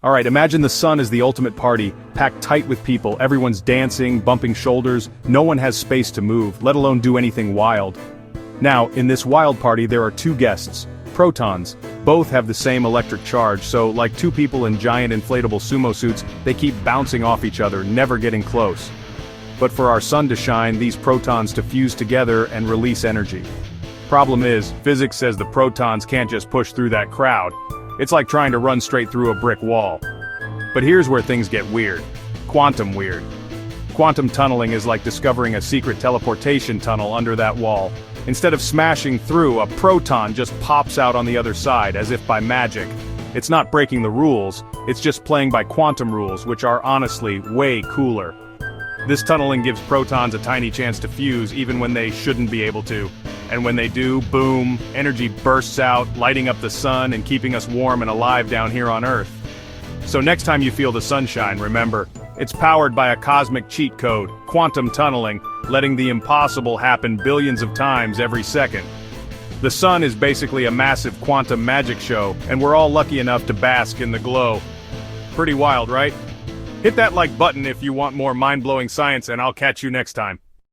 Alright, imagine the sun is the ultimate party, packed tight with people, everyone's dancing, bumping shoulders, no one has space to move, let alone do anything wild. Now, in this wild party there are two guests, protons. Both have the same electric charge, so like two people in giant inflatable sumo suits, they keep bouncing off each other, never getting close. But for our sun to shine, these protons to fuse together and release energy. Problem is, physics says the protons can't just push through that crowd. It's like trying to run straight through a brick wall. But here's where things get weird. Quantum weird. Quantum tunneling is like discovering a secret teleportation tunnel under that wall. Instead of smashing through, a proton just pops out on the other side, as if by magic. It's not breaking the rules, it's just playing by quantum rules, which are honestly way cooler. This tunneling gives protons a tiny chance to fuse even when they shouldn't be able to. And when they do, boom, energy bursts out, lighting up the sun and keeping us warm and alive down here on Earth. So next time you feel the sunshine, remember, it's powered by a cosmic cheat code, quantum tunneling, letting the impossible happen billions of times every second. The sun is basically a massive quantum magic show, and we're all lucky enough to bask in the glow. Pretty wild, right? Hit that like button if you want more mind-blowing science, and I'll catch you next time.